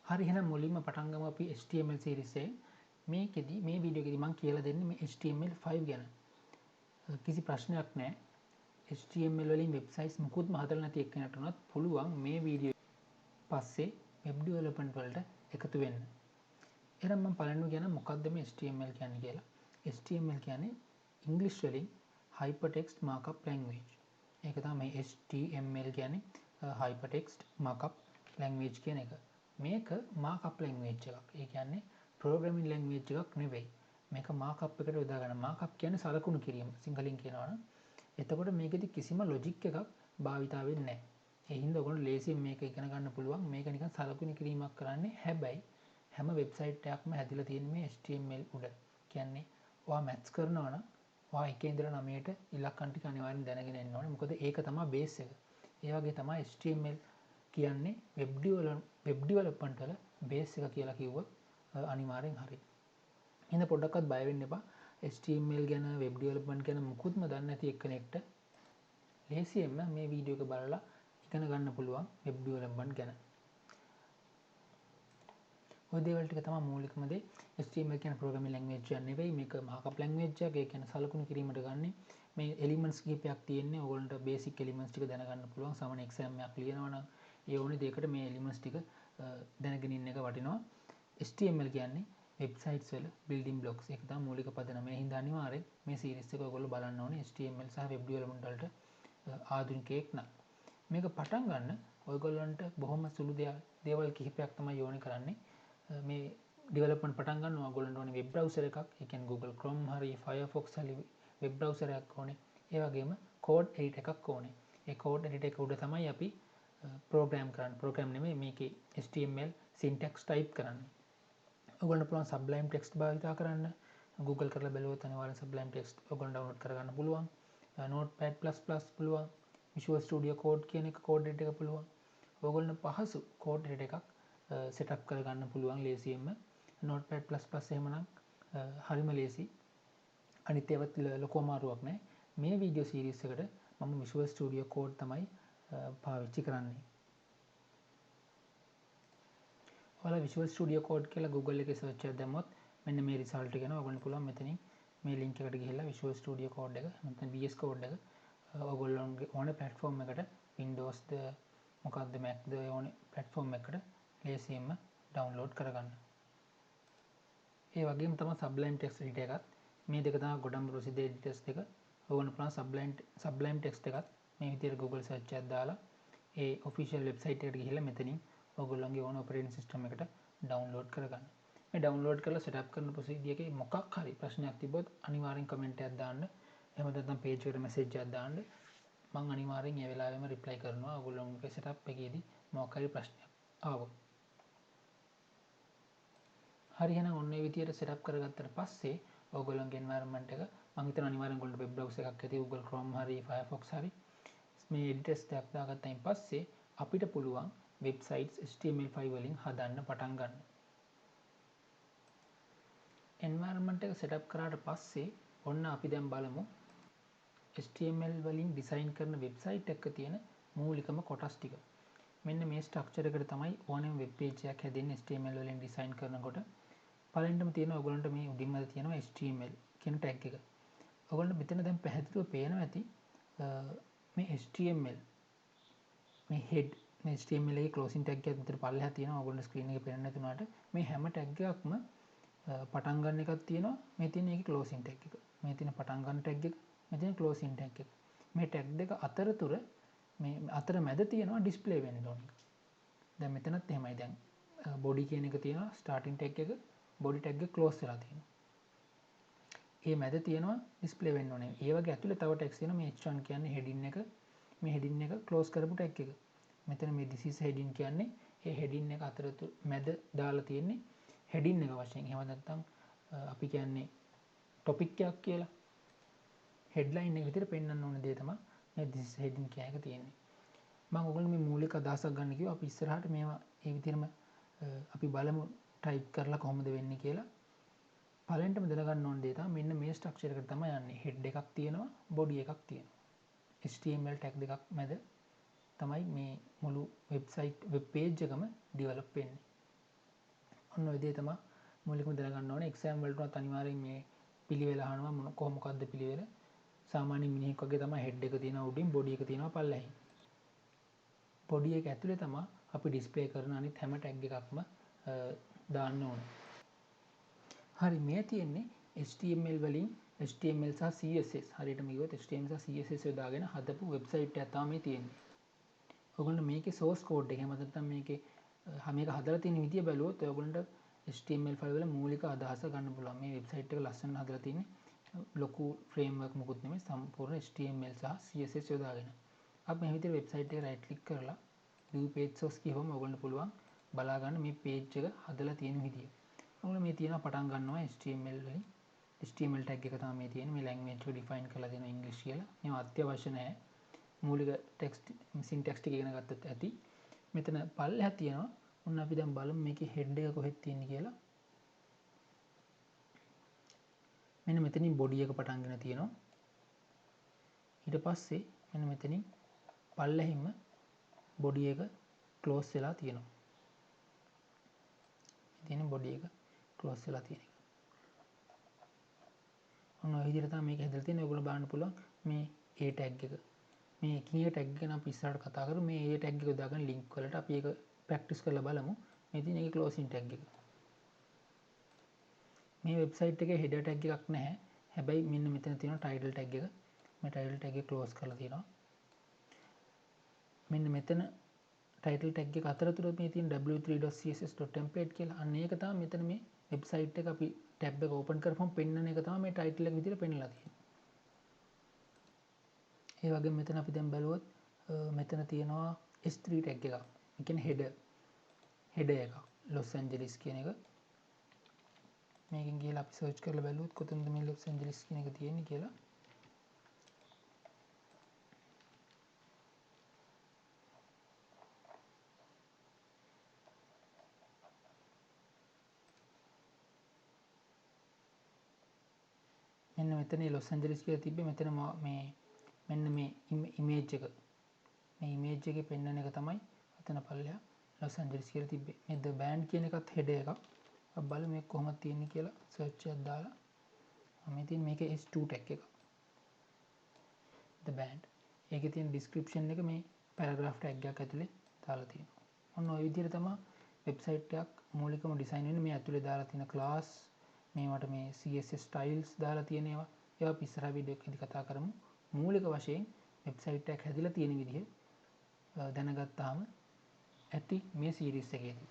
හරි එහෙනම් මුලින්ම පටන් ගමු අපි HTML series එකේ. මේකෙදි මේ වීඩියෝ එකේදී මම කියලා දෙන්නේ මේ HTML5 ගැන. කිසි ප්‍රශ්නයක් නැහැ. HTML වලින් වෙබ්සයිට්ස් මුකුත්ම හදලා නැති එක්කෙනෙක්ට උනත් පුළුවන් මේ වීඩියෝ පස්සේ වෙබ් ඩෙවලොප්මන්ට් වලට එකතු වෙන්න. එහෙනම් මම පළවෙනිව කියන මොකක්ද මේ HTML කියන්නේ කියලා. HTML කියන්නේ ඉංග්‍රීසි වලින් hypertext markup language. ඒක තමයි HTML කියන්නේ hypertext markup language කියන එක. මේක මාකප් ලැන්ග්වේජ් එකක්. ඒ කියන්නේ ප්‍රෝග්‍රෑමින් ලැන්ග්වේජ් එකක් නෙවෙයි. මේක මාකප් එකට යොදා ගන්න. මාකප් කියන්නේ සලකුණු කිරීම සිංහලෙන් කියනවා නම්. එතකොට මේකෙදි කිසිම ලොජික් එකක් භාවිතා වෙන්නේ නැහැ. ඒ හින්දා ඔයගොල්ලෝ ලේසියෙන් මේක ඉගෙන ගන්න පුළුවන්. මේක නිකන් සලකුණු කිරීමක් කරන්නේ. හැබැයි හැම වෙබ්සයිට් එකක්ම හැදිලා තියෙන්නේ මේ HTML උඩ. කියන්නේ ඔයා මැත්ස් කරනවා නම් ඔයා 1 ඉඳලා 9ට ඉලක්කම් ටික අනිවාර්යෙන් දැනගෙන ඉන්න ඕනේ. මොකද ඒක තමයි බේස් එක. ඒ වගේ තමයි HTML කියන්නේ වෙබ් ඩෙවලොප්මන්ට් වල බේස් එක කියලා කිව්වොත් අනිවාර්යෙන් හරි. එහෙනම් පොඩ්ඩක්වත් බය වෙන්න එපා. HTML ගැන වෙබ් ඩෙවලොප්මන්ට් ගැන මුකුත්ම දන්නේ නැති එක්කෙනෙක්ට ලේසියෙන්ම මේ වීඩියෝ එක බලලා ඉගෙන ගන්න පුළුවන් වෙබ් ඩෙවලොප්මන්ට් ගැන. ඔය දේවල් ටික තමයි මූලිකම දේ. HTML කියන ප්‍රෝග්‍රෑමින් ලැන්ග්වේජ් එකක් නෙවෙයි. මේක මාකප් ලැන්ග්වේජ් එකක්. ඒ කියන්නේ සලකුණු කිරීමට ගන්නේ. මේ එලිමන්ට්ස් කිහිපයක් තියෙන්නේ. ඕගොල්ලන්ට බේසික් එලිමන්ට්ස් ටික දැනගන්න පුළුවන්. සාමාන්‍ය එක්සෑම් එකක් ලියනවා නම් ඒ ඕනේ දෙයකට මේ එලිමන්ට්ස් ටික දැනගෙන ඉන්න එක වටිනවා. HTML කියන්නේ වෙබ්සයිට්ස් වල බිල්ඩින් බ්ලොක්ස්. ඒක තමයි මූලික පදනම. ඒ හින්දා අනිවාර්යෙන් මේ සීරීස් එක ඔයගොල්ලෝ බලන්න ඕනේ HTML සහ වෙබ් ඩෙවලොප්මන්ට් වලට ආධුනිකයෙක් නම්. මේක පටන් ගන්න ඔයගොල්ලන්ට බොහොම සුළු දේවල් කිහිපයක් තමයි ඕනේ කරන්නේ. මේ ඩෙවලොප්මන්ට් පටන් ගන්න ඔයගොල්ලන්ට ඕනේ වෙබ් බ්‍රවුසර් එකක්. ඒ කියන්නේ Google Chrome හරි Firefox හරි වෙබ් බ්‍රවුසර් එකක් ඕනේ. ඒ වගේම කෝඩ් එඩිටර් එකක් ඕනේ. ඒ කෝඩ් එඩිටර් එක උඩ තමයි අපි ප්‍රෝග්‍රෑම් කරන්නේ. ප්‍රෝග්‍රෑම් නෙමෙයි මේකේ HTML සින්ටැක්ස් ටයිප් කරන්නේ. ඔයගොල්ලන්ට පුළුවන් Sublime Text භාවිතා කරන්න. Google කරලා බැලුවොත් අනිවාර්යෙන් Sublime Text ඔයගොල්ලෝ ඩවුන්ලෝඩ් කරගන්න පුළුවන්. Notepad++ පුළුවන්. Visual Studio Code කියන එක කෝඩ් එඩිටර් එක පුළුවන්. ඔයගොල්ලන්ට පහසු කෝඩ් එඩිටර් එකක් සෙටප් කරගන්න පුළුවන් ලේසියෙන්ම. Notepad++ එහෙමනම් හරිම ලේසි. අනිත් ඒවත් ලොකු අමාරුවක් නැහැ. මේ වීඩියෝ සීරීස් එකට මම Visual Studio Code තමයි පාවිච්චි කරන්නේ. ඔයාලා Visual Studio Code කියලා Google එකේ සර්ච් එකක් දැම්මොත් මෙන්න මේ රිසල්ට් එක එනවා. ඔයගොල්ලන්ට පුළුවන් මෙතනින් මේ ලින්ක් එකට ගිහිල්ලා Visual Studio Code එක නැත්නම් VS Code එක ඔයගොල්ලන්ගේ ඕන platform එකට Windows ද මොකක්ද Mac ද ඕන platform එකකට ලේසියෙන්ම ඩවුන්ලෝඩ් කරගන්න. ඒ වගේම තමයි Sublime Text Editor එකත්. මේ දෙක තමයි ගොඩම ප්‍රසිද්ධ editors දෙක. ඔයගොල්ලන්ට පුළුවන් Sublime Text එකත් මේ විදිහට Google search එකක් දාලා ඒ official website එකට ගිහිල්ලා මෙතනින් ඔයගොල්ලන්ගේ ඕන operating system එකට download කරගන්න. මේ download කරලා setup කරන procedure එකේ මොකක් හරි ප්‍රශ්නයක් තිබ්බොත් අනිවාර්යෙන් comment එකක් දාන්න. එහෙම නැත්නම් page එකට message එකක් දාන්න. මම අනිවාර්යෙන් ඒ වෙලාවෙම reply කරනවා. ඔයගොල්ලන්ගේ setup එකේදී මොකක් හරි ප්‍රශ්නයක් ආවොත්. හරි එහෙනම් ඔන්න ඒ විදිහට setup කරගත්තට පස්සේ ඔයගොල්ලන්ගේ environment එක මම හිතනවා අනිවාර්යෙන් ඔයගොල්ලන්ට web browser එකක් ඇති Google Chrome හරි Firefox හරි මේ editors ටික දාගත්තයින් පස්සේ අපිට පුළුවන් වෙබ්සයිට්ස් HTML5 වලින් හදන්න පටන් ගන්න. environment එක setup කරාට පස්සේ ඔන්න අපි දැන් බලමු HTML වලින් design කරන වෙබ්සයිට් එකක තියෙන මූලිකම කොටස් ටික. මෙන්න මේ ස්ට්‍රක්චර් එකට තමයි ඕනෙම වෙබ් පේජ් එකක් හැදෙන්නේ HTML වලින් design කරනකොට. පළවෙනිටම තියෙනවා ඔයගොල්ලන්ට මේ උඩින්ම තියෙනවා HTML කියන tag එක. ඔයගොල්ලන්ට මෙතන දැන් පැහැදිලිව පේනවා ඇති මේ HTML මේ head මේ HTML එකේ closing tag එකක් විතර පල්ලෙහා තියෙනවා. ඔයගොල්ලන්ට screen එකේ පේන්නේ නැති උනාට මේ හැම tag එකක්ම පටන් ගන්න එකක් තියෙනවා. මේ තියෙන එකේ closing tag එක. මේ තියෙන පටන් ගන්න tag එක, මේ තියෙන closing tag එක. මේ tag දෙක අතරතුර මේ අතර මැද තියෙනවා display වෙන්න ඕන. දැන් මෙතනත් එහෙමයි. දැන් body කියන එක තියෙනවා starting tag එක, body tag එක close වෙලා තියෙනවා. ඒ මැද තියෙනවා display වෙන්න ඕනේ. ඒ වගේ ඇතුලේ තව text තියෙනවා. මේ h1 කියන්නේ heading එක. මේ heading එක close කරපු tag එක. මෙතන මේ this is heading කියන්නේ ඒ heading එක අතරතුර මැද දාලා තියෙන්නේ heading එක වශයෙන්. එහෙම නැත්නම් අපි කියන්නේ topic එකක් කියලා. headline එක විතර පෙන්වන්න ඕන දේ තමයි මේ this is heading කියන එක තියෙන්නේ. මම ඔයගොල්ලෝ මේ මූලික අදහසක් ගන්න කිව්වා. අපි ඉස්සරහට මේවා ඒ විදිහම අපි බලමු type කරලා කොහොමද වෙන්නේ කියලා. පළවෙනිටම දැනගන්න ඕන දේ තමයි මෙන්න මේ ස්ට්‍රක්චර් එකට තමයි යන්නේ. head එකක් තියෙනවා, body එකක් තියෙනවා. HTML tag දෙකක් මැද තමයි මේ මුළු වෙබ් page එකම develop වෙන්නේ. ඔන්න ඔය දේ තමයි මූලිකව දැනගන්න ඕනේ. එක්සෑම් වලට අනිවාර්යෙන් මේ පිළිවෙල අහනවා මොකක්ද පිළිවෙල. සාමාන්‍ය මිනිහෙක් වගේ තමයි හෙඩ් එක තියෙනවා උඩින් බොඩි එක තියෙනවා පල්ලෙහින්. බොඩි එක ඇතුලේ තමයි අපි ඩිස්ප්ලේ කරන අනිත් හැම ටැග් එකක්ම දාන්න ඕනේ. හරි මේ තියෙන්නේ HTML වලින් HTML සහ CSS හරියටම කිව්වොත් HTML සහ CSS යොදාගෙන හදපු වෙබ්සයිට් එකක් තමයි මේ තියෙන්නේ. ඔයගොල්ලෝ මේකේ source code එක එහෙම නැත්නම් මේකේ මේක හදලා තියෙන විදිය බැලුවොත් ඔයගොල්ලන්ට HTML ෆයිල් වල මූලික අදහස ගන්න පුළුවන්. මේ වෙබ්සයිට් එක ලස්සනට හදලා තියෙන්නේ ලොකු ෆ්‍රේම්වර්ක් මොකුත් නෙමෙයි සම්පූර්ණ HTML සහ CSS යොදාගෙන. අපි මේ විදිහට වෙබ්සයිට් එකට රයිට් ක්ලික් කරලා view page source කියවම ඔයගොල්ලන්ට පුළුවන් බලා ගන්න මේ page එක හදලා තියෙන විදිය. ඔයගොල්ලෝ මේ තියෙනවා පටන් ගන්නවා HTML වලින්. HTML tag එක තමයි මේ තියෙන්නේ. මේ language එක define කරලා දෙනවා English කියලා. මේවා අත්‍යවශ්‍ය නැහැ. මූලික ටෙක්ස්ට් සින්ටැක්ස් ටික ඉගෙන ගත්තත් ඇති. මෙතන පල්ලෙහා තියෙනවා. ඔන්න අපි දැන් බලමු මේකේ head එක කොහෙද තියෙන්නේ කියලා. මෙන්න මෙතනින් body එක පටන්ගෙන තියෙනවා. ඊට පස්සේ මෙන්න මෙතනින් පල්ලෙහින්ම body එක close වෙලා තියෙනවා. තියෙන body එක close වෙලා තියෙන එක. ඔන්න ඔය විදිහට තමයි මේක හැදලා තියෙන්නේ. ඔයගොල්ලෝ බලන්න පුළුවන් මේ A tag එක. මේ එකින් එක tag ගැන අපි ඉස්සරහට කතා කරමු. මේ A tag එක දාගෙන link වලට අපි ඒක practice කරලා බලමු. මේ තියෙන එකේ closing tag එක. මේ වෙබ්සයිට් එකේ header tag එකක් නැහැ. හැබැයි මෙන්න මෙතන තියෙන title tag එක. මේ title tag එක close කරලා තියෙනවා. මෙන්න මෙතන title tag එක අතරතුර මේ තියෙන w3.css.template කියලා. අන්න ඒක තමයි මෙතන මේ වෙබ්සයිට් එක අපි ටැබ් එක ඕපන් කරපුවම පෙන්වන එක තමයි මේ ටයිටල් එක විදිහට පෙන්නලා තියෙන්නේ. ඒ වගේම මෙතන අපි දැන් බලුවොත් මෙතන තියෙනවා S3 ටැග් එකක්. ඒ කියන්නේ header එකක්. Los Angeles කියන එක. මේකෙන් ගිහලා අපි සර්ච් කරලා බලුවොත් කොතනද මේ Los Angeles කියන එක තියෙන්නේ කියලා. මෙන්න මෙතන ලොස් ඇන්ජලිස් කියලා තිබ්බේ මෙතන මේ මෙන්න මේ ඉමේජ් එක මේ ඉමේජ් එකේ පෙන්වන එක තමයි අතන පල්ලෙහා ලොස් ඇන්ජලිස් කියලා තිබ්බේ. මේ ද බෑන්ඩ් කියන එකත් හෙඩර් එකක්. අපි බලමු මේක කොහොමද තියෙන්නේ කියලා සර්ච් එකක් දාලා. මේ තියෙන මේකේ S2 ටැග් එක. ද බෑන්ඩ්. ඒකේ තියෙන ඩිස්ක්‍රිප්ෂන් එක මේ පැරග්‍රාෆ් ටැග් එකක් ඇතුලේ දාලා තියෙනවා. ඔන්න ඔය විදිහට තමයි වෙබ්සයිට් එකක් මූලිකම ඩිසයින් වෙන්නේ. මේ ඇතුලේ දාලා තියෙන ක්ලාස් මේවට මේ CSS styles දාලා තියෙන ඒවා අපි ඉස්සරහ වීඩියෝ එකකදී කතා කරමු. මූලික වශයෙන් වෙබ්සයිට් එකක් හැදිලා තියෙන විදිහ දැනගත්තාම ඇති මේ සීරීස් එකේදී.